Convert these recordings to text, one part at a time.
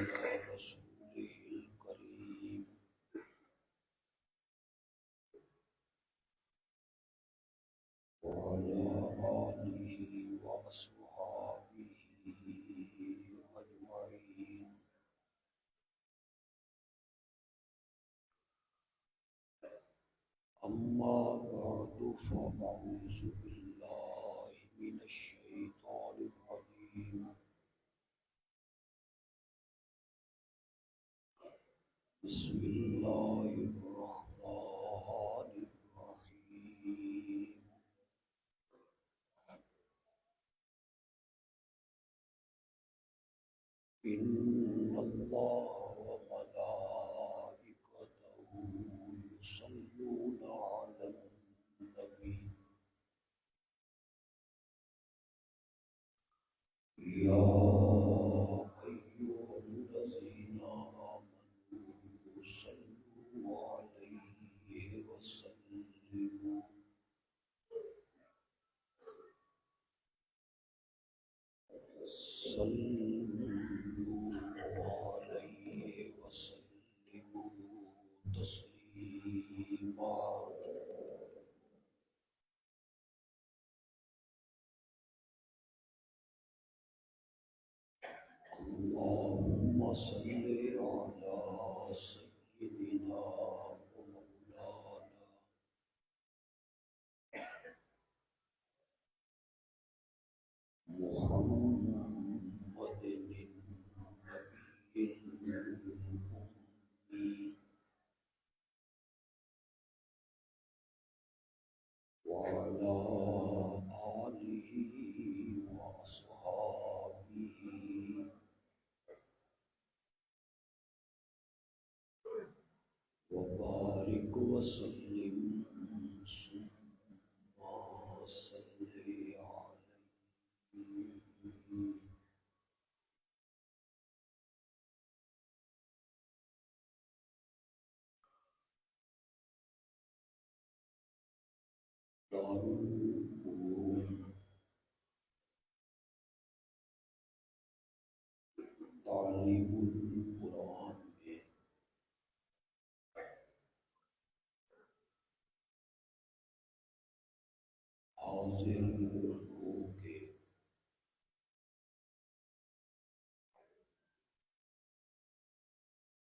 على رسوله الكريم وعلى آله وأصحابه أجمعين. أما بعد فأعوذ بالله من الشيطان الرجيم. بسم الله الرحمن الرحيم. إن الله وملائكته يصلون على النبي يا أيها الذين آمنوا صلوا عليه وسلموا تسليما. اللهم صل على سيدنا ومولانا محمد النبي الأمي وعلى آله وأصحابه وبارك وسلم ثم صل عليه. دارالعلوم تعلیم القرآن میں حاضر ہو کے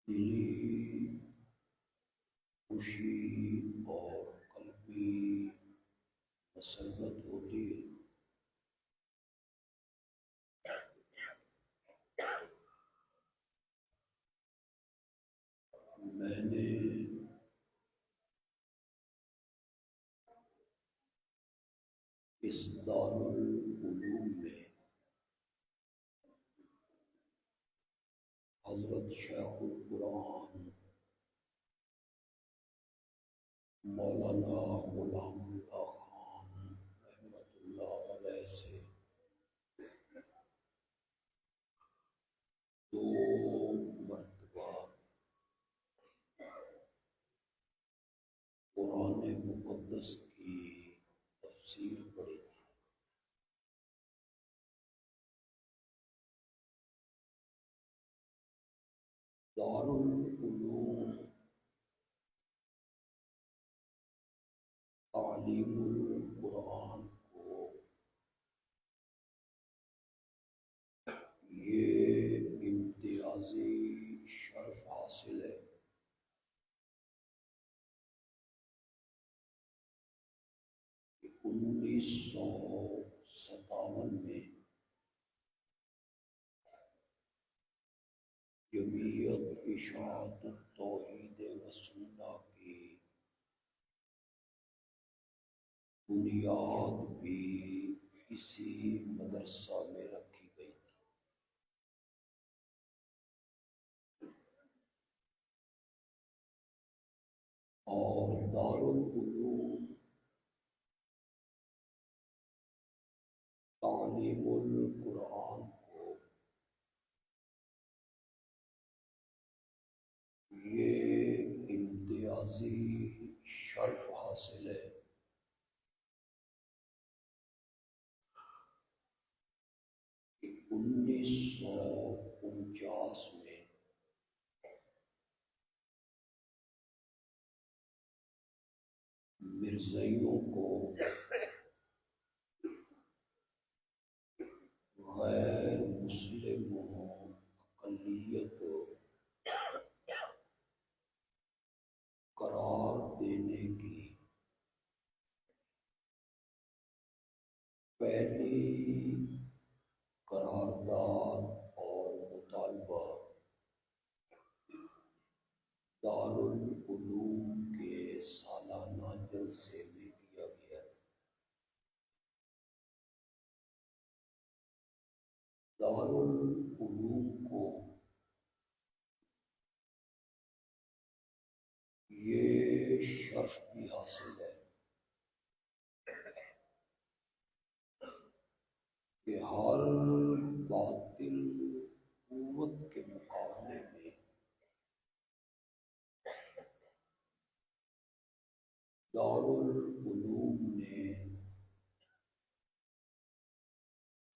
دلی خوشی اور قلبی مسرت ہوتی ہے. میں نے اس دارالعلوم میں حضرت شیخ القرآن مولانا غلام اللہ خان رحمۃ اللہ علیہ سے 2 مرتبہ قرآن مقدس کی تفسیر پڑھی تھی. دارالعلوم تعلیم القرآن کو یہ امتیازی شرف حاصل ہے کہ 1957 میں جمعیت اشاعت التوحید و سنہ کی بنیاد بھی اسی مدرسہ میں رکھی گئی تھی. اور دارالعلوم تعلیم القرآن کو یہ امتیازی شرف حاصل ہے کہ 1949 میں مرزائیوں کو غیر مسلموں اقلیت قرار دینے کی پہلی قرارداد اور مطالبہ دارالعلوم کے سالانہ جلسے میں کیا گیا۔ دارالعلوم کو یہ شرف بھی حاصل ہے کہ ہر باطل قوت کے مقابلے میں دارالعلوم نے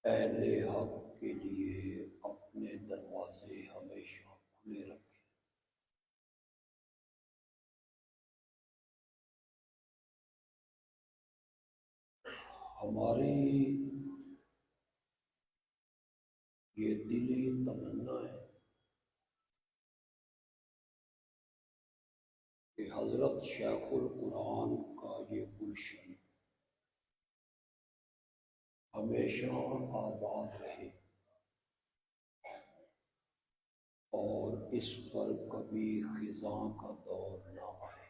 اہل حق کے لیے اپنے دروازے ہمیشہ کھلے رکھے۔ ہماری یہ دلی تمنا ہے کہ حضرت شیخ القرآن کا یہ گلشن ہمیشہ آباد رہے اور اس پر کبھی خزاں کا دور نہ آئے۔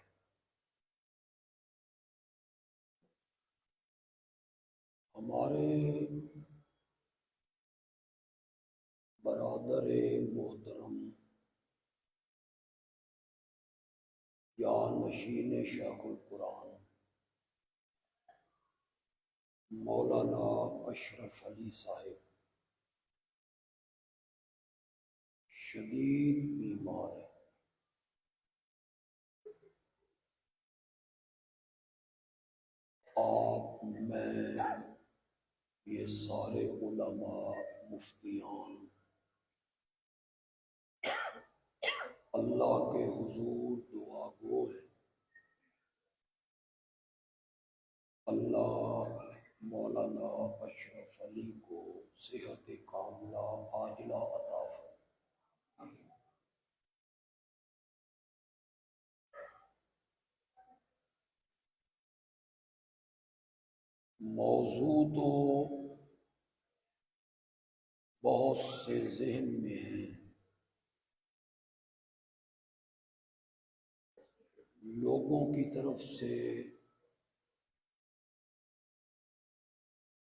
ہمارے برادر محترم جانشین شیخ القرآن مولانا اشرف علی صاحب شدید بیمار ہے۔ آپ میں یہ سارے علماء مفتیان اللہ کے حضور دعا گو ہیں، اللہ مولانا اشرف علی کو صحت کاملہ عاجلہ عطا فرمائے۔ موضوع تو بہت سے ذہن میں ہیں، لوگوں کی طرف سے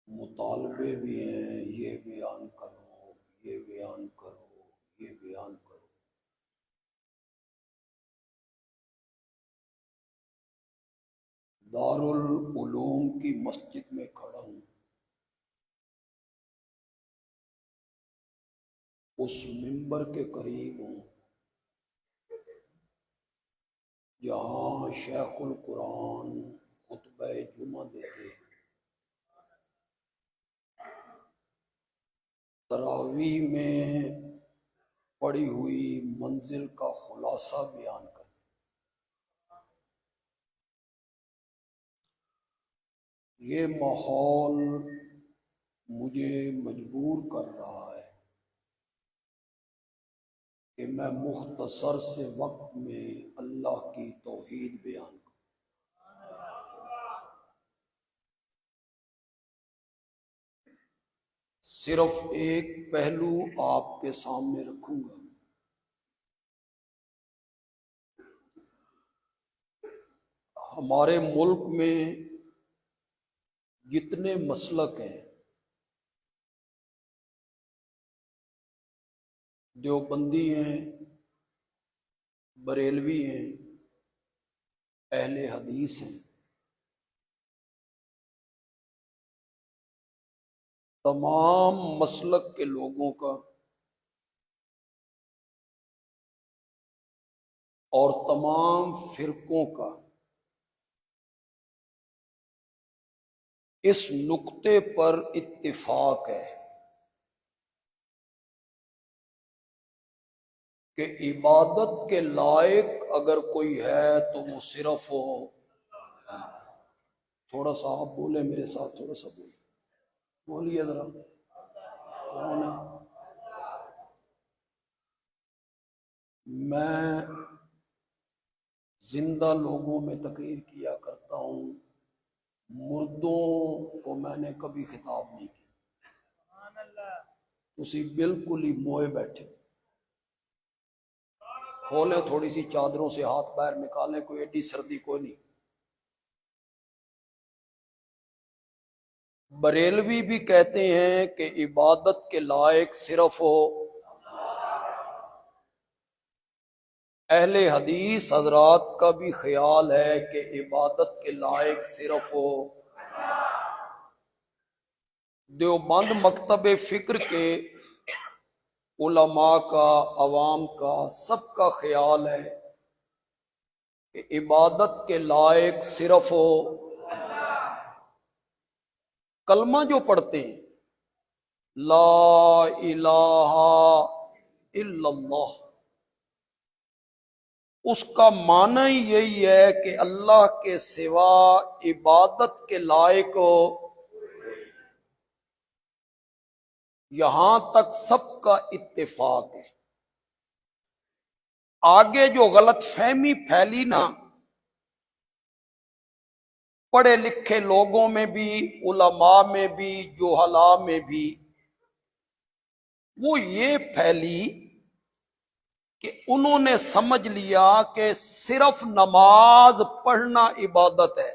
مطالبے بھی ہیں، یہ بیان کرو، یہ بیان کرو، یہ بیان کرو۔ دارالعلوم کی مسجد میں کھڑا ہوں، اس منبر کے قریب ہوں جہاں شیخ القرآن خطبہ جمعہ دیتے، تراویح میں پڑی ہوئی منزل کا خلاصہ بیان کرتے۔ یہ ماحول مجھے مجبور کر رہا ہے کہ میں مختصر سے وقت میں اللہ کی توحید بیان کروں۔ صرف ایک پہلو آپ کے سامنے رکھوں گا۔ ہمارے ملک میں جتنے مسلک ہیں، دیوبندی ہیں، بریلوی ہیں، اہل حدیث ہیں، تمام مسلک کے لوگوں کا اور تمام فرقوں کا اس نقطے پر اتفاق ہے کہ عبادت کے لائق اگر کوئی ہے تو وہ صرف تھوڑا سا آپ بولے میرے ساتھ، تھوڑا سا بولیے ذرا، کون ہے؟ میں زندہ لوگوں میں تقریر کیا کرتا ہوں، مردوں کو میں نے کبھی خطاب نہیں کیا۔ تسی بالکل ہی موئے بیٹھے، کھولیں تھوڑی سی چادروں سے ہاتھ باہر نکالیں، کوئی ایڈی سردی کوئی نہیں۔ بریلوی بھی کہتے ہیں کہ عبادت کے لائق صرف ہو، اہل حدیث حضرات کا بھی خیال ہے کہ عبادت کے لائق صرف ہو۔ دیوبند مکتب فکر کے علماء کا، عوام کا، سب کا خیال ہے کہ عبادت کے لائق صرف ہو۔ کلمہ جو پڑھتے ہیں لا الہ الا اللہ، اس کا معنی یہی ہے کہ اللہ کے سوا عبادت کے لائق ہو۔ یہاں تک سب کا اتفاق ہے۔ آگے جو غلط فہمی پھیلی نا، پڑھے لکھے لوگوں میں بھی، علماء میں بھی، جہلاء میں بھی، وہ یہ پھیلی کہ انہوں نے سمجھ لیا کہ صرف نماز پڑھنا عبادت ہے،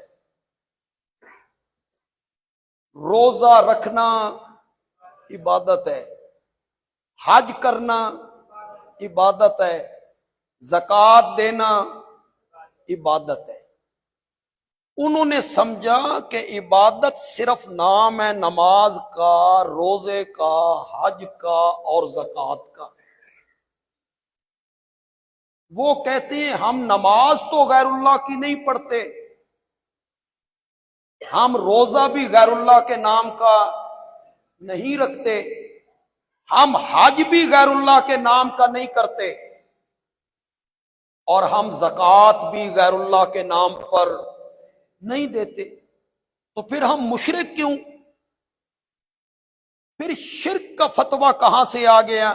روزہ رکھنا عبادت ہے، حج کرنا عبادت ہے، زکوٰۃ دینا عبادت ہے۔ انہوں نے سمجھا کہ عبادت صرف نام ہے نماز کا، روزے کا، حج کا اور زکوٰۃ کا۔ وہ کہتے ہیں ہم نماز تو غیر اللہ کی نہیں پڑھتے، ہم روزہ بھی غیر اللہ کے نام کا نہیں رکھتے، ہم حج بھی غیر اللہ کے نام کا نہیں کرتے، اور ہم زکوٰۃ بھی غیر اللہ کے نام پر نہیں دیتے۔ تو پھر ہم مشرک کیوں؟ پھر شرک کا فتویٰ کہاں سے آ گیا؟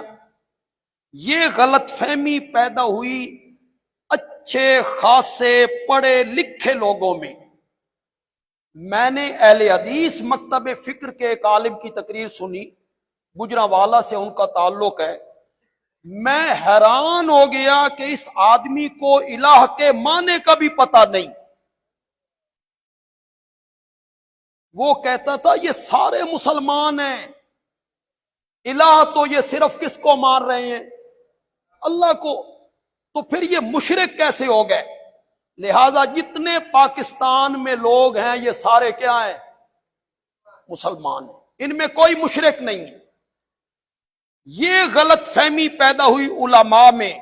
یہ غلط فہمی پیدا ہوئی اچھے خاصے پڑھے لکھے لوگوں میں۔ میں نے اہل حدیث مکتب فکر کے ایک عالم کی تقریر سنی، گجرانوالہ سے ان کا تعلق ہے۔ میں حیران ہو گیا کہ اس آدمی کو الہ کے معنی کا بھی پتہ نہیں۔ وہ کہتا تھا یہ سارے مسلمان ہیں، الہ تو یہ صرف کس کو مان رہے ہیں؟ اللہ کو۔ تو پھر یہ مشرک کیسے ہو گئے؟ لہذا جتنے پاکستان میں لوگ ہیں یہ سارے کیا ہیں؟ مسلمان ہیں، ان میں کوئی مشرک نہیں ہے۔ یہ غلط فہمی پیدا ہوئی علماء میں،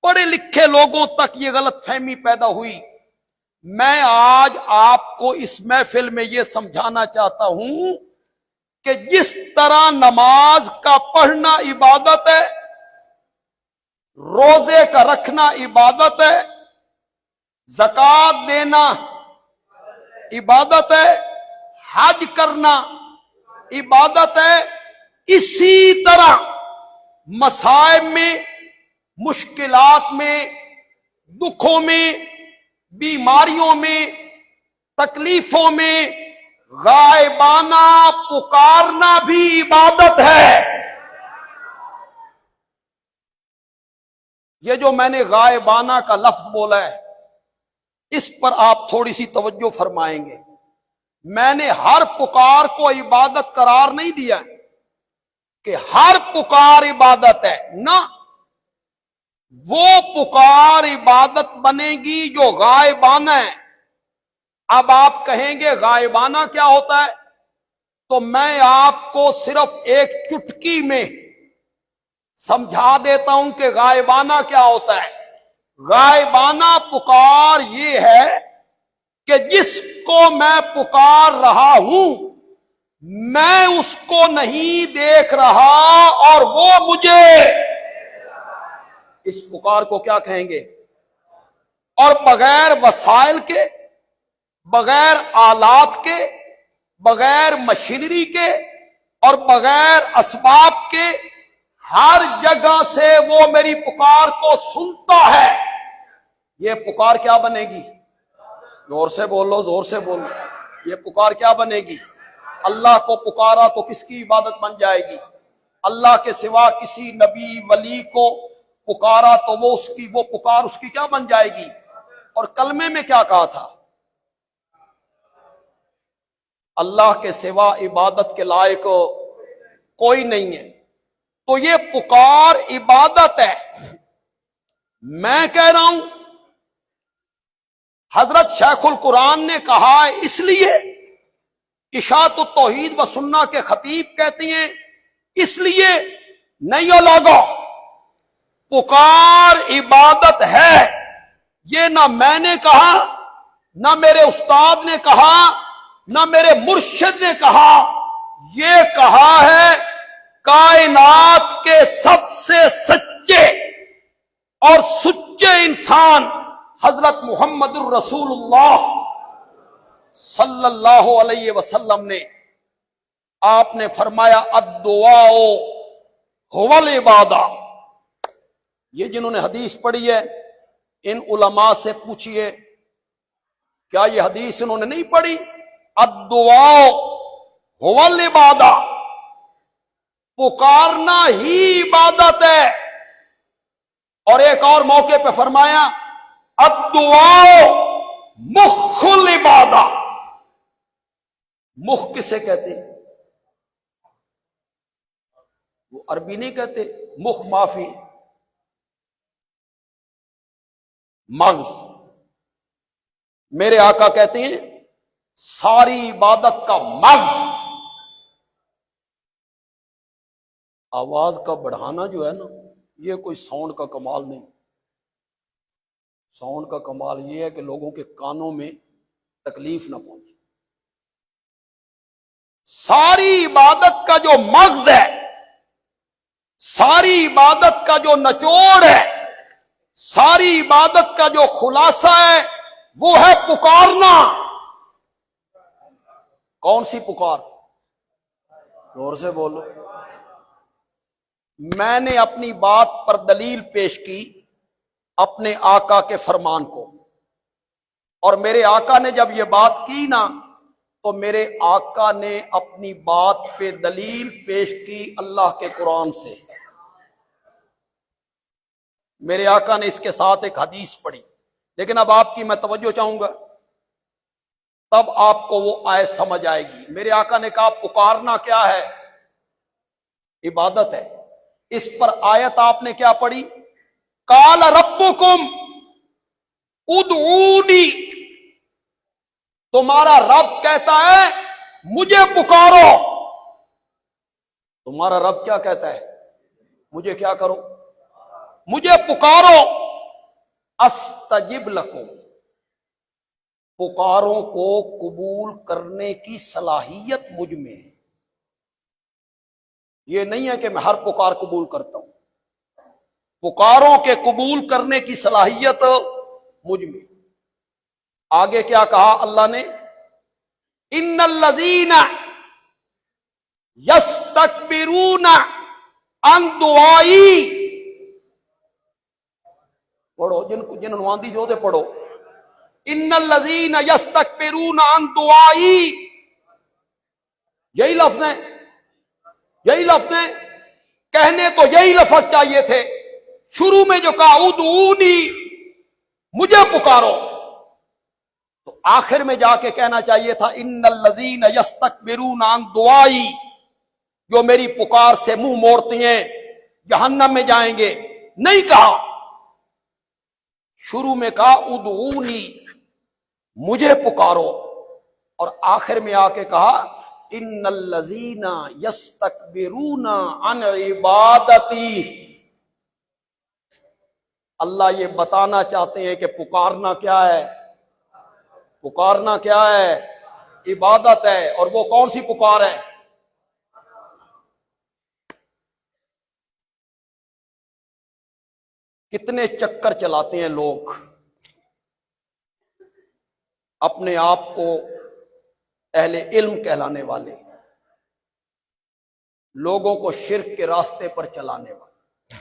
پڑھے لکھے لوگوں تک یہ غلط فہمی پیدا ہوئی۔ میں آج آپ کو اس محفل میں یہ سمجھانا چاہتا ہوں کہ جس طرح نماز کا پڑھنا عبادت ہے، روزے کا رکھنا عبادت ہے، زکوٰۃ دینا عبادت ہے، حج کرنا عبادت ہے، اسی طرح مصائب میں، مشکلات میں، دکھوں میں، بیماریوں میں، تکلیفوں میں غائبانہ پکارنا بھی عبادت ہے۔ یہ جو میں نے غائبانہ کا لفظ بولا ہے، اس پر آپ تھوڑی سی توجہ فرمائیں گے۔ میں نے ہر پکار کو عبادت قرار نہیں دیا کہ ہر پکار عبادت ہے، نہ، وہ پکار عبادت بنے گی جو غائبانہ ہے۔ اب آپ کہیں گے غائبانہ کیا ہوتا ہے؟ تو میں آپ کو صرف ایک چٹکی میں سمجھا دیتا ہوں کہ غائبانہ کیا ہوتا ہے۔ غائبانہ پکار یہ ہے کہ جس کو میں پکار رہا ہوں میں اس کو نہیں دیکھ رہا اور وہ مجھے، اس پکار کو کیا کہیں گے؟ اور بغیر وسائل کے، بغیر آلات کے، بغیر مشینری کے اور بغیر اسباب کے ہر جگہ سے وہ میری پکار کو سنتا ہے۔ یہ پکار کیا بنے گی؟ زور سے بولو، زور سے بولو، یہ پکار کیا بنے گی؟ اللہ کو پکارا تو کس کی عبادت بن جائے گی؟ اللہ کے سوا کسی نبی ولی کو پکارا تو وہ پکار اس کی کیا بن جائے گی؟ اور کلمے میں کیا کہا تھا؟ اللہ کے سوا عبادت کے لائق کوئی نہیں ہے۔ تو یہ پکار عبادت ہے۔ میں کہہ رہا ہوں حضرت شیخ القرآن نے کہا ہے، اس لیے اشاعت التوحید و سنہ کے خطیب کہتے ہیں اس لیے نہیں ہو لوگو، پکار عبادت ہے۔ یہ نہ میں نے کہا، نہ میرے استاد نے کہا، نہ میرے مرشد نے کہا، یہ کہا ہے کائنات کے سب سے سچے اور سچے انسان حضرت محمد الرسول اللہ صلی اللہ علیہ وسلم نے۔ آپ نے فرمایا الدعاء هو العبادہ۔ یہ جنہوں نے حدیث پڑھی ہے ان علماء سے پوچھئے، کیا یہ حدیث انہوں نے نہیں پڑھی؟ الدعاء هو العبادہ، پکارنا ہی عبادت ہے۔ اور ایک اور موقع پہ فرمایا الدعاء مخ العبادہ۔ مخ کسے کہتے ہیں؟ وہ عربی نہیں کہتے، مخ معافی، مغز۔ میرے آقا کہتے ہیں ساری عبادت کا مغز۔ آواز کا بڑھانا جو ہے نا، یہ کوئی ساؤنڈ کا کمال نہیں۔ ساؤنڈ کا کمال یہ ہے کہ لوگوں کے کانوں میں تکلیف نہ پہنچے۔ ساری عبادت کا جو مغز ہے، ساری عبادت کا جو نچوڑ ہے، ساری عبادت کا جو خلاصہ ہے وہ ہے پکارنا۔ کون سی پکار؟ زور سے بولو۔ میں نے اپنی بات پر دلیل پیش کی اپنے آقا کے فرمان کو، اور میرے آقا نے جب یہ بات کی نا تو میرے آقا نے اپنی بات پہ دلیل پیش کی اللہ کے قرآن سے۔ میرے آقا نے اس کے ساتھ ایک حدیث پڑھی، لیکن اب آپ کی میں توجہ چاہوں گا، تب آپ کو وہ آیت سمجھ آئے گی۔ میرے آقا نے کہا پکارنا کیا ہے؟ عبادت ہے۔ اس پر آیت آپ نے کیا پڑھی؟ قال ربکم ادعونی، تمہارا رب کہتا ہے مجھے پکارو۔ تمہارا رب کیا کہتا ہے؟ مجھے کیا کرو؟ مجھے پکارو۔ استجب لکم، پکاروں کو قبول کرنے کی صلاحیت مجھ میں ہے۔ یہ نہیں ہے کہ میں ہر پکار قبول کرتا ہوں، پکاروں کے قبول کرنے کی صلاحیت مجھ میں۔ آگے کیا کہا اللہ نے؟ ان الذین یستکبرون عن دعائی، پڑھو جنہوں نے آندھی جو دے پڑھو، ان الذین یستکبرون عن دعائی، یہی لفظ ہیں، یہی لفظ ہیں، کہنے تو یہی لفظ چاہیے تھے۔ شروع میں جو کہا ادعونی، مجھے پکارو، تو آخر میں جا کے کہنا چاہیے تھا ان الذین یستکبرون عن دعائی، جو میری پکار سے منہ موڑتی ہیں جہنم میں جائیں گے۔ نہیں کہا، شروع میں کہا ادعونی، مجھے پکارو، اور آخر میں آ کے کہا ان الذین یستکبرون عن عبادتی۔ اللہ یہ بتانا چاہتے ہیں کہ پکارنا کیا ہے؟ پکارنا کیا ہے؟ عبادت ہے۔ اور وہ کون سی پکار ہے؟ کتنے چکر چلاتے ہیں لوگ، اپنے آپ کو اہل علم کہلانے والے، لوگوں کو شرک کے راستے پر چلانے والے،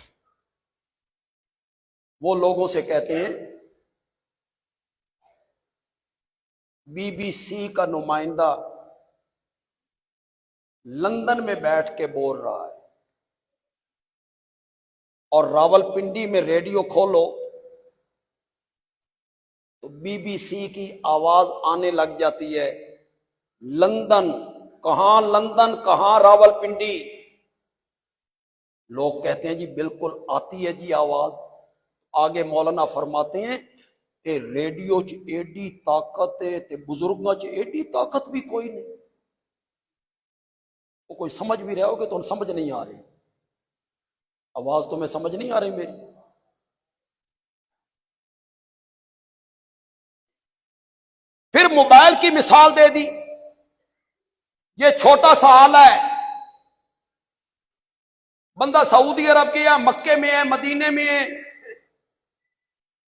وہ لوگوں سے کہتے ہیں بی بی سی کا نمائندہ لندن میں بیٹھ کے بول رہا ہے اور راولپنڈی میں ریڈیو کھولو تو بی بی سی کی آواز آنے لگ جاتی ہے، لندن کہاں راولپنڈی۔ لوگ کہتے ہیں جی بالکل آتی ہے جی آواز۔ آگے مولانا فرماتے ہیں کہ ریڈیو چ ایڈی طاقت ہے تے بزرگاں چ ایڈی طاقت بھی کوئی نہیں۔ وہ کوئی سمجھ بھی رہے ہو کہ تو سمجھ نہیں آ رہی، آواز تمہیں سمجھ نہیں آ رہی میری۔ پھر موبائل کی مثال دے دی، یہ چھوٹا سا آلہ ہے، بندہ سعودی عرب گیا، مکے میں ہے، مدینے میں ہے،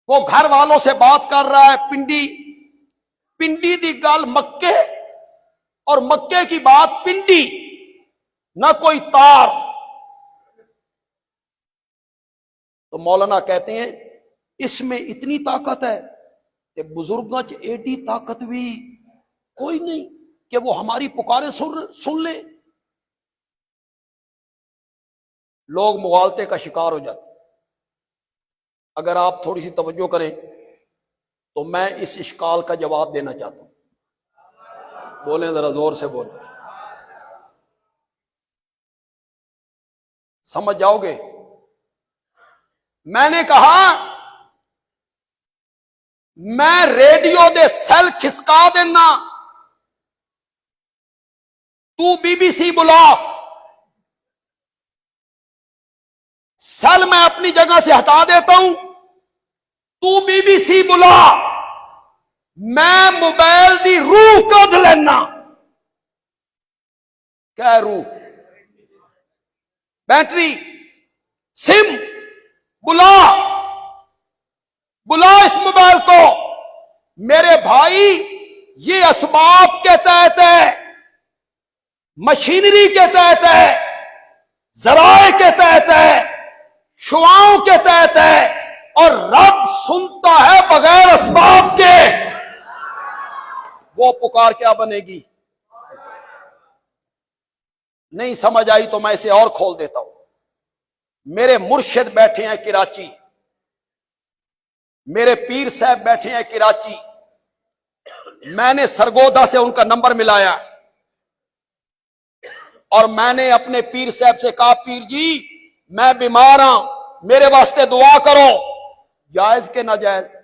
وہ گھر والوں سے بات کر رہا ہے، پنڈی دی گل مکے اور مکے کی بات پنڈی، نہ کوئی تار۔ تو مولانا کہتے ہیں اس میں اتنی طاقت ہے کہ بزرگاں چ ایڈی طاقت بھی کوئی نہیں کہ وہ ہماری پکارے سن لے۔ لوگ مغالطے کا شکار ہو جاتے۔ اگر آپ تھوڑی سی توجہ کریں تو میں اس اشکال کا جواب دینا چاہتا ہوں۔ بولیں ذرا زور سے بولیں، سمجھ جاؤ گے۔ میں نے کہا میں ریڈیو دے سیل کھسکا دینا، تو بی بی سی بلا، سیل میں اپنی جگہ سے ہٹا دیتا ہوں، تو بی بی سی بلا، میں موبائل دی روح کڈ لینا۔ کیا روح؟ بیٹری، سم، بلا اس موبائل کو۔ میرے بھائی یہ اسباب کے تحت ہے، مشینری کے تحت ہے، ذرائع کے تحت ہے، شعاؤں کے تحت ہے، اور رب سنتا ہے بغیر اسباب کے۔ وہ پکار کیا بنے گی؟ نہیں سمجھ آئی تو میں اسے اور کھول دیتا ہوں۔ میرے مرشد بیٹھے ہیں کراچی، میرے پیر صاحب بیٹھے ہیں کراچی، میں نے سرگودا سے ان کا نمبر ملایا اور میں نے اپنے پیر صاحب سے کہا پیر جی میں بیمار ہوں، میرے واسطے دعا کرو۔ جائز کہ ناجائز؟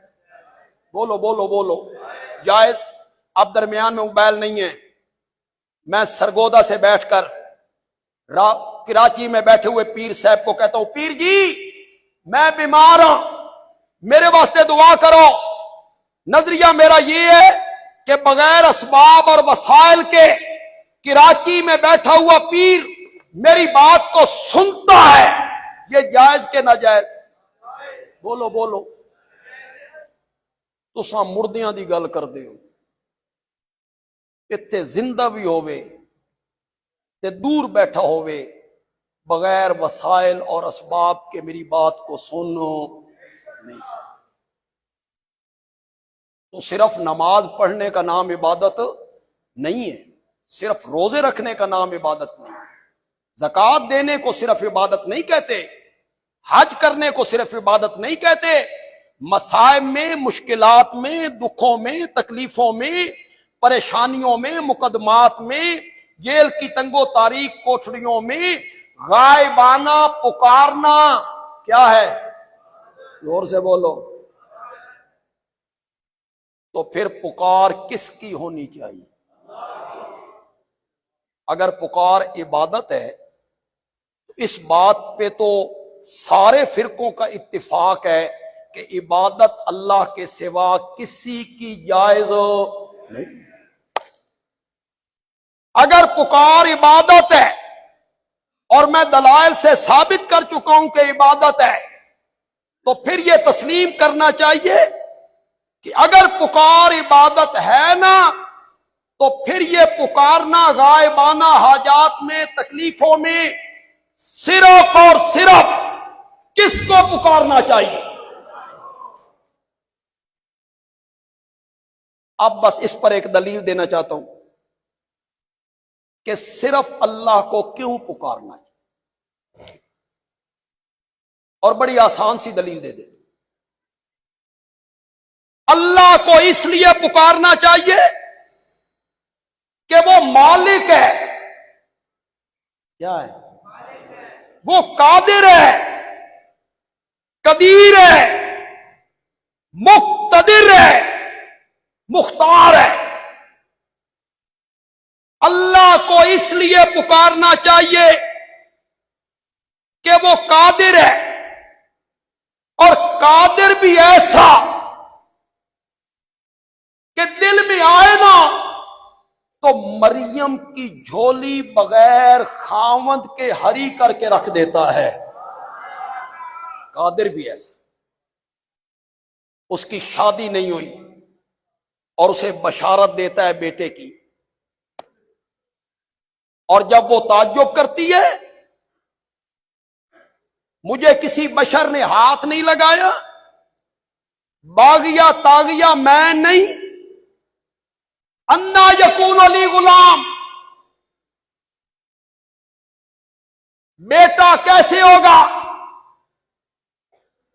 بولو جائز۔ اب درمیان میں موبائل نہیں ہے، میں سرگودا سے بیٹھ کر کراچی میں بیٹھے ہوئے پیر صاحب کو کہتا ہوں پیر جی میں بیمار ہوں، میرے واسطے دعا کرو۔ نظریہ میرا یہ ہے کہ بغیر اسباب اور وسائل کے کراچی میں بیٹھا ہوا پیر میری بات کو سنتا ہے، یہ جائز کہ ناجائز؟ بولو تساں مردیاں دی گل کردے ہو، اتنے زندہ بھی ہوئے تے دور بیٹھا ہوئے، بغیر وسائل اور اسباب کے میری بات کو سنو نہیں سکتے۔ تو صرف نماز پڑھنے کا نام عبادت نہیں ہے، صرف روزے رکھنے کا نام عبادت نہیں، زکوٰۃ دینے کو صرف عبادت نہیں کہتے، حج کرنے کو صرف عبادت نہیں کہتے، مصائب میں، مشکلات میں، دکھوں میں، تکلیفوں میں، پریشانیوں میں، مقدمات میں، جیل کی تنگ و تاریک کوٹھڑیوں میں غائبانہ پکارنا کیا ہے؟ زور سے بولو۔ تو پھر پکار کس کی ہونی چاہیے؟ اگر پکار عبادت ہے تو اس بات پہ تو سارے فرقوں کا اتفاق ہے کہ عبادت اللہ کے سوا کسی کی جائز نہیں۔ اگر پکار عبادت ہے اور میں دلائل سے ثابت کر چکا ہوں کہ عبادت ہے تو پھر یہ تسلیم کرنا چاہیے کہ اگر پکار عبادت ہے نا تو پھر یہ پکارنا غائبانہ حاجات میں تکلیفوں میں صرف اور صرف کس کو پکارنا چاہیے؟ اب بس اس پر ایک دلیل دینا چاہتا ہوں کہ صرف اللہ کو کیوں پکارنا چاہیے، اور بڑی آسان سی دلیل دے دے۔ اللہ کو اس لیے پکارنا چاہیے کہ وہ مالک ہے، کیا ہے؟ وہ قادر ہے، قدیر ہے، مقتدر ہے، مختار ہے۔ اللہ کو اس لیے پکارنا چاہیے کہ وہ قادر ہے، اور قادر بھی ایسا کہ دل میں آئے نا تو مریم کی جھولی بغیر خاوند کے ہری کر کے رکھ دیتا ہے۔ قادر بھی ایسا، اس کی شادی نہیں ہوئی اور اسے بشارت دیتا ہے بیٹے کی، اور جب وہ تعجب کرتی ہے مجھے کسی بشر نے ہاتھ نہیں لگایا، باغیا تاغیا میں نہیں، انا یکون لی غلام، بیٹا کیسے ہوگا؟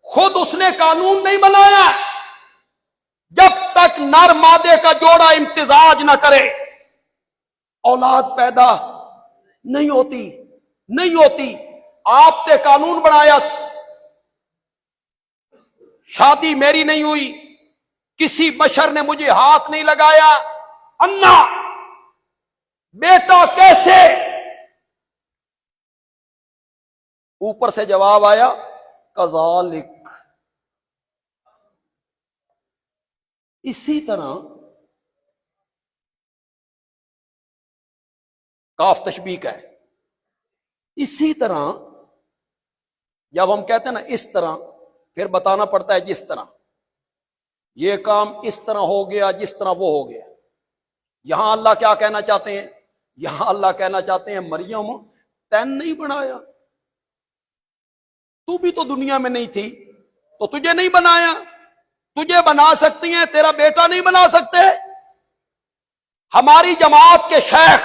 خود اس نے قانون نہیں بنایا، جب تک نر مادے کا جوڑا امتزاج نہ کرے اولاد پیدا نہیں ہوتی۔ آپ نے قانون بنایا، شادی میری نہیں ہوئی، کسی بشر نے مجھے ہاتھ نہیں لگایا، انا بیٹا کیسے؟ اوپر سے جواب آیا کذالک، اسی طرح کاف تشبیہ کا ہے، اسی طرح جب ہم کہتے ہیں نا اس طرح، پھر بتانا پڑتا ہے جس طرح، یہ کام اس طرح ہو گیا جس طرح وہ ہو گیا۔ یہاں اللہ کیا کہنا چاہتے ہیں؟ یہاں اللہ کہنا چاہتے ہیں مریم تین نہیں بنایا، تو بھی تو دنیا میں نہیں تھی تو تجھے نہیں بنایا، تجھے بنا سکتی ہیں، تیرا بیٹا نہیں بنا سکتے؟ ہماری جماعت کے شیخ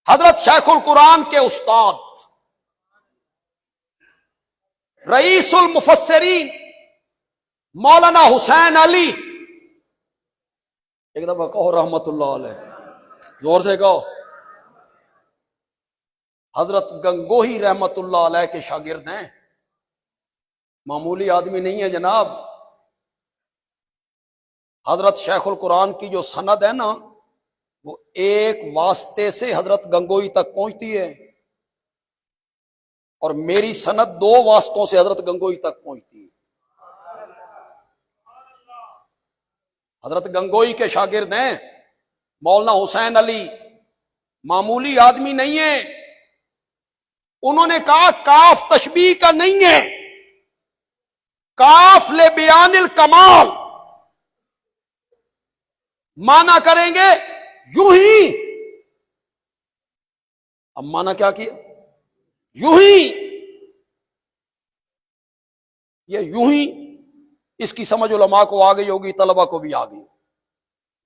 حضرت شیخ القرآن کے استاد رئیس المفسرین مولانا حسین علی، ایک دفعہ کہو رحمت اللہ علیہ، زور سے کہو، حضرت گنگوہی رحمت اللہ علیہ کے شاگرد ہیں، معمولی آدمی نہیں ہے جناب۔ حضرت شیخ القرآن کی جو سند ہے نا وہ ایک واسطے سے حضرت گنگوہی تک پہنچتی ہے، اور میری سند دو واسطوں سے حضرت گنگوہی تک پہنچتی ہے۔ حضرت گنگوہی کے شاگرد ہیں مولانا حسین علی، معمولی آدمی نہیں ہے۔ انہوں نے کہا کاف تشبیہ کا نہیں ہے، کاف لے بیان الکمال، مانا کریں گے یوں ہی۔ اب مانا کیا کیا؟ یوں ہی، یہ یوں ہی، اس کی سمجھ علماء کو آ گئی ہوگی، طلبہ کو بھی آ گئی،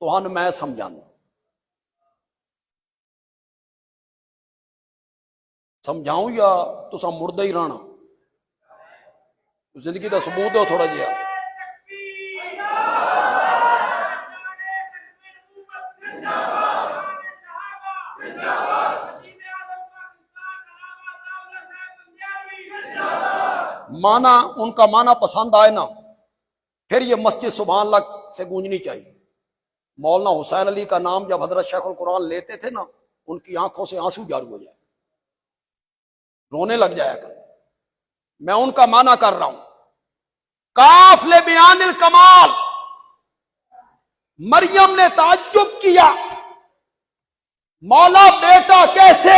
تو ہن میں سمجھانا، سمجھاؤں یا تسا مردہ ہی رہنا؟ زندگی کا ثبوت دو تھوڑا جہا۔ مانا ان کا مانا پسند آئے نا، پھر یہ مسجد سبحان اللہ سے گونجنی چاہیے۔ مولانا حسین علی کا نام جب حضرت شیخ القرآن لیتے تھے نا، ان کی آنکھوں سے آنسو جاری ہو جائے، رونے لگ جایا کر۔ میں ان کا معنی کر رہا ہوں، کاف لے بیان الکمال۔ مریم نے تعجب کیا، مولا بیٹا کیسے؟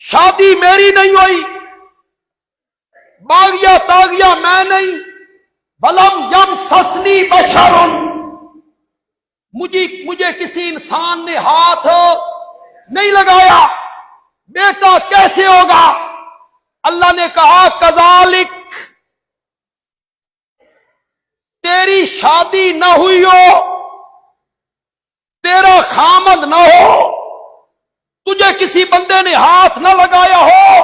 شادی میری نہیں ہوئی، باغیا تاغیا میں نہیں، ولم یمسسنی بشر، مجھے کسی انسان نے ہاتھ نہیں لگایا، بیٹا کیسے ہوگا؟ اللہ نے کہا کذالک، تیری شادی نہ ہوئی ہو، تیرا خامد نہ ہو، تجھے کسی بندے نے ہاتھ نہ لگایا ہو،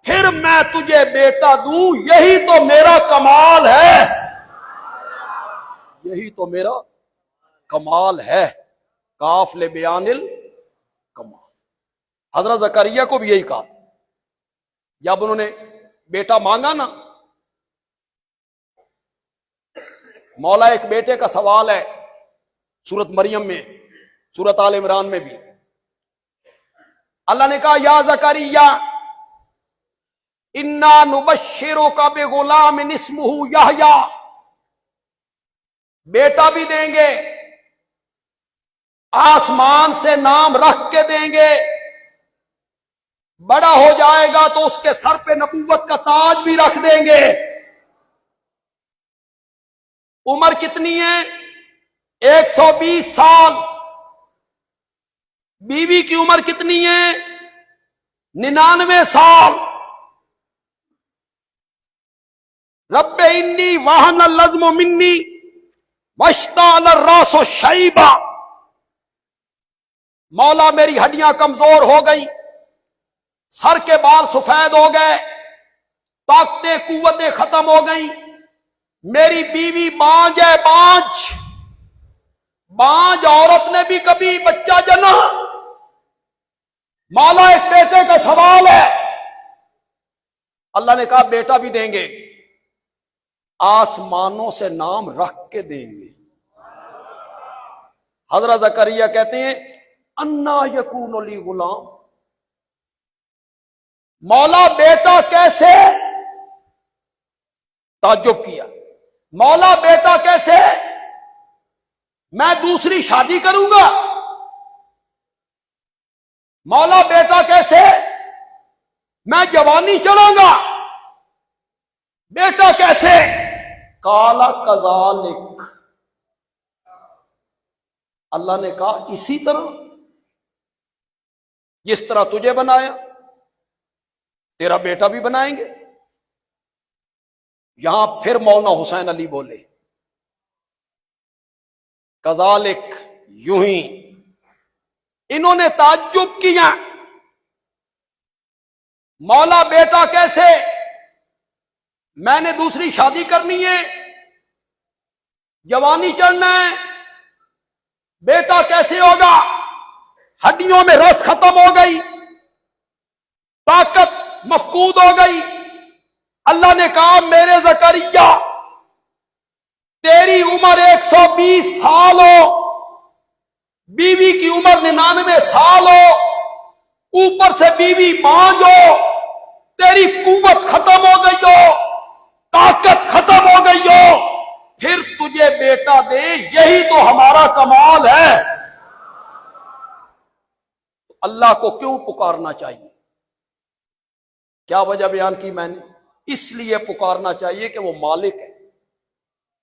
پھر میں تجھے بیٹا دوں، یہی تو میرا کمال ہے، یہی تو میرا کمال ہے۔ کاف لے بیان الکمال۔ حضرت زکریا کو بھی یہی کہا، جب انہوں نے بیٹا مانگا نا، مولا ایک بیٹے کا سوال ہے سورت مریم میں، سورت آل عمران میں بھی۔ اللہ نے کہا یا زکریا انا نبشرک بغلام اسمہ یحییٰ، بیٹا بھی دیں گے، آسمان سے نام رکھ کے دیں گے، بڑا ہو جائے گا تو اس کے سر پہ نبوت کا تاج بھی رکھ دیں گے۔ عمر کتنی ہے؟ 120 سال۔ بیوی کی عمر کتنی ہے؟ 99 سال۔ رب انی وہن العظم منی واشتعل الراس شیبا، مولا میری ہڈیاں کمزور ہو گئی، سر کے بال سفید ہو گئے، طاقتیں قوتیں ختم ہو گئیں، میری بیوی بانج ہے، بانج عورت نے بھی کبھی بچہ جنا؟ مولا ایک بیٹے کا سوال ہے۔ اللہ نے کہا بیٹا بھی دیں گے، آسمانوں سے نام رکھ کے دیں گے۔ حضرت زکریا کہتے ہیں انا یکون لی غلام، مولا بیٹا کیسے؟ تعجب کیا، مولا بیٹا کیسے؟ میں دوسری شادی کروں گا؟ مولا بیٹا کیسے؟ میں جوانی چڑھوں گا؟ بیٹا کیسے؟ قال کذالک، اللہ نے کہا اسی طرح، جس طرح تجھے بنایا تیرا بیٹا بھی بنائیں گے۔ یہاں پھر مولانا حسین علی بولے کذالک، یوں ہی۔ انہوں نے تعجب کیا، مولا بیٹا کیسے؟ میں نے دوسری شادی کرنی ہے، جوانی چڑھنا ہے، بیٹا کیسے ہوگا؟ ہڈیوں میں رس ختم ہو گئی، طاقت مفقود ہو گئی۔ اللہ نے کہا میرے زکریا تیری عمر 120 سال ہو، بیوی کی عمر 99 سال ہو، اوپر سے بیوی بانج ہو، تیری قوت ختم ہو گئی ہو، طاقت ختم ہو گئی ہو، پھر تجھے بیٹا دے، یہی تو ہمارا کمال ہے۔ اللہ کو کیوں پکارنا چاہیے؟ کیا وجہ بیان کی میں نے؟ اس لیے پکارنا چاہیے کہ وہ مالک ہے۔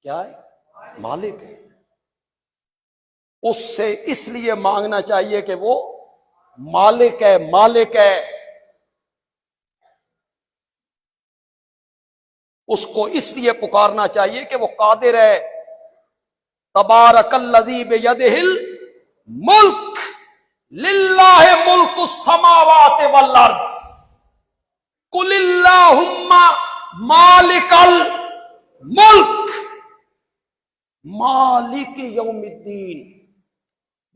کیا ہے؟ مالک ہے۔ اس سے اس لیے مانگنا چاہیے کہ وہ مالک ہے، مالک ہے۔ اس کو اس لیے پکارنا چاہیے کہ وہ قادر ہے۔ تبارک الذی بیدہ الملک للہ ملک السماوات والارض قل اللہم مالک الملک مالک یوم الدین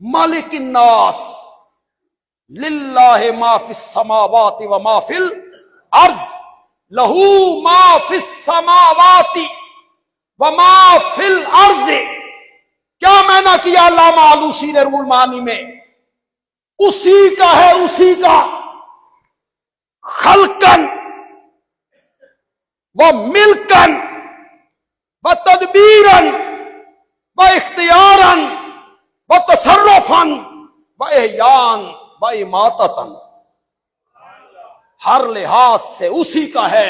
مالک الناس للہ ما فی السماوات و ما فی الارض لہو ما فی السماوات و ما فی الارض۔ کیا میں نہ کیا علامہ آلوسی نے روح المعانی میں؟ اسی کا ہے، اسی کا، خلقن و ملکن و تدبیرن و اختیارن و تصرفن و احیان و اماتتن، ہر لحاظ سے اسی کا ہے،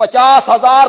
50,000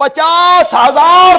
50,000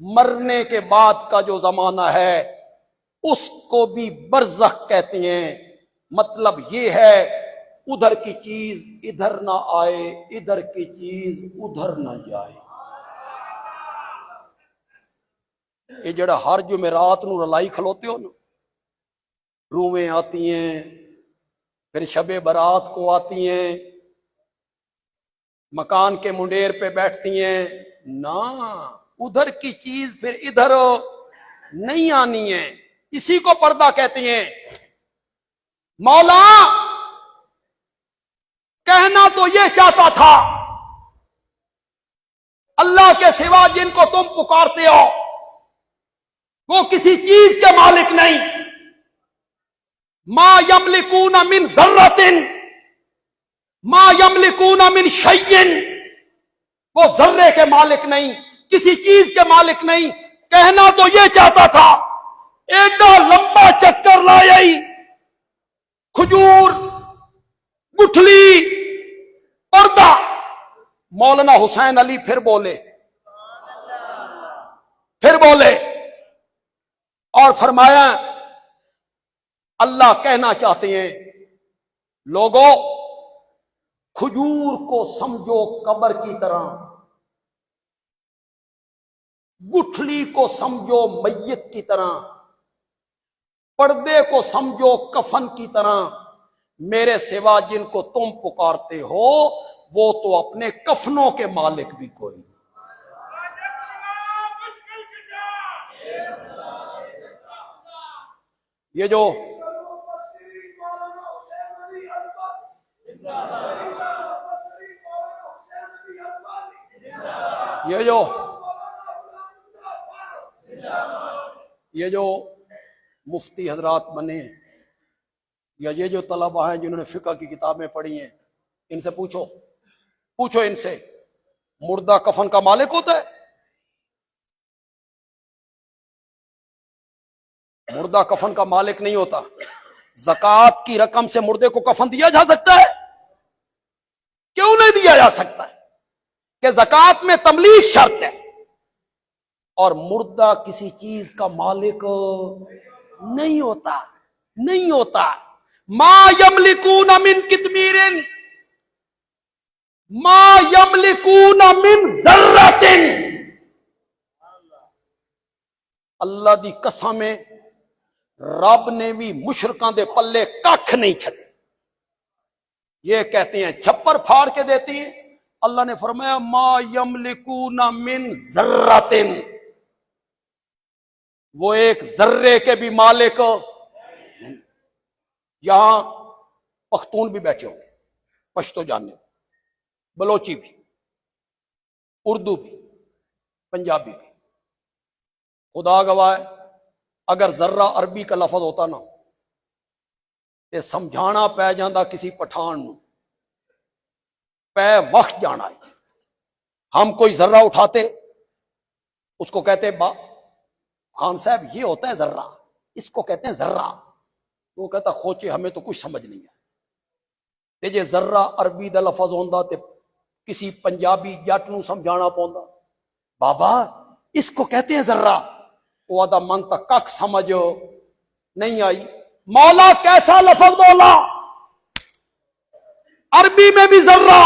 مرنے کے بعد کا جو زمانہ ہے اس کو بھی برزخ کہتے ہیں۔ مطلب یہ ہے ادھر کی چیز ادھر نہ آئے، ادھر کی چیز ادھر نہ جائے۔ یہ جڑا ہر جمعرات نو رلائی کھلوتے ہو نا، روحیں آتی ہیں، پھر شب برات کو آتی ہیں، مکان کے منڈیر پہ بیٹھتی ہیں، نہ ادھر کی چیز پھر ادھر نہیں آنی ہے۔ اسی کو پردہ کہتے ہیں۔ مولا کہنا تو یہ چاہتا تھا، اللہ کے سوا جن کو تم پکارتے ہو وہ کسی چیز کے مالک نہیں۔ ما یملکون من ذرۃ ما یملکون من شیء، وہ ذرے کے مالک نہیں، کسی چیز کے مالک نہیں۔ کہنا تو یہ چاہتا تھا، ایڈا لمبا چکر لائی، کھجور، گٹھلی، پردہ۔ مولانا حسین علی پھر بولے اور فرمایا اللہ کہنا چاہتے ہیں لوگوں کھجور کو سمجھو قبر کی طرح، گٹھلی کو سمجھو میت کی طرح، پردے کو سمجھو کفن کی طرح۔ میرے سوا جن کو تم پکارتے ہو وہ تو اپنے کفنوں کے مالک بھی کوئی۔ یہ جو مفتی حضرات بنے یا یہ جو طلبہ ہیں جنہوں نے فقہ کی کتابیں پڑھی ہیں، ان سے پوچھو ان سے، مردہ کفن کا مالک ہوتا ہے؟ مردہ کفن کا مالک نہیں ہوتا۔ زکوٰۃ کی رقم سے مردے کو کفن دیا جا سکتا ہے؟ کیوں نہیں دیا جا سکتا ہے؟ کہ زکوٰۃ میں تملیغ شرط ہے، اور مردہ کسی چیز کا مالک نہیں ہوتا۔ ما یملکون من قطمیر ما یملکون من ذرۃ۔ اللہ دی قسم ہے رب نے بھی مشرکاں دے پلے ککھ نہیں چھڈے۔ یہ کہتے ہیں چھپر پھاڑ کے دیتی ہیں، اللہ نے فرمایا ما یملکون من ذرۃ، وہ ایک ذرے کے بھی مالک۔ یہاں پختون بھی بیٹھے ہوں، پشتو جاننے، بلوچی بھی، اردو بھی، پنجابی بھی۔ خدا گواہ ہے اگر ذرہ عربی کا لفظ ہوتا نا تے سمجھانا پہ جاندہ کسی پٹھان نو، پہ وقت جانا ہے۔ ہم کوئی ذرہ اٹھاتے، اس کو کہتے خان صاحب یہ ہوتا ہے ذرہ، اس کو کہتے ہیں ذرہ۔ وہ کہتا خوچے ہمیں تو کچھ سمجھ نہیں ہے، تے جے ذرہ عربی دا لفظ ہوندا تے کسی پنجابی جٹ نو سمجھانا پوندا، بابا اس کو کہتے ہیں ذرہ۔ وہ آدھا من تک کک سمجھ نہیں آئی۔ مولا کیسا لفظ بولا، عربی میں بھی ذرہ،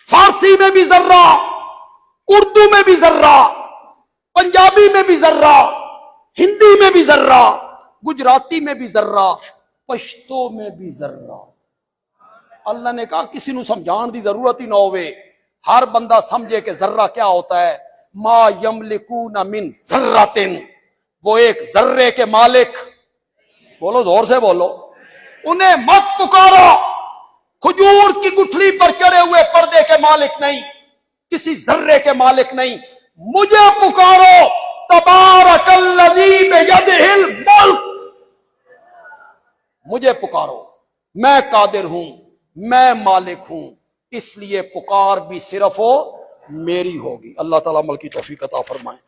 فارسی میں بھی ذرہ، اردو میں بھی ذرہ، پنجابی میں بھی ذرہ، ہندی میں بھی ذرہ، گجراتی میں بھی ذرہ، پشتو میں بھی ذرہ۔ اللہ نے کہا کسی نو سمجھان دی ضرورت ہی نہ ہوئے، ہر بندہ سمجھے کہ ذرہ کیا ہوتا ہے۔ ما یملکون من ذرۃ، وہ ایک ذرے کے مالک، بولو زور سے بولو، انہیں مت پکارو، کھجور کی گٹھلی پر چڑھے ہوئے پردے کے مالک نہیں، کسی ذرے کے مالک نہیں، مجھے پکارو، تبارک الذی بیدہ الملک، مجھے پکارو، میں قادر ہوں، میں مالک ہوں، اس لیے پکار بھی صرف میری ہوگی۔ اللہ تعالیٰ عمل کی توفیق عطا فرمائے۔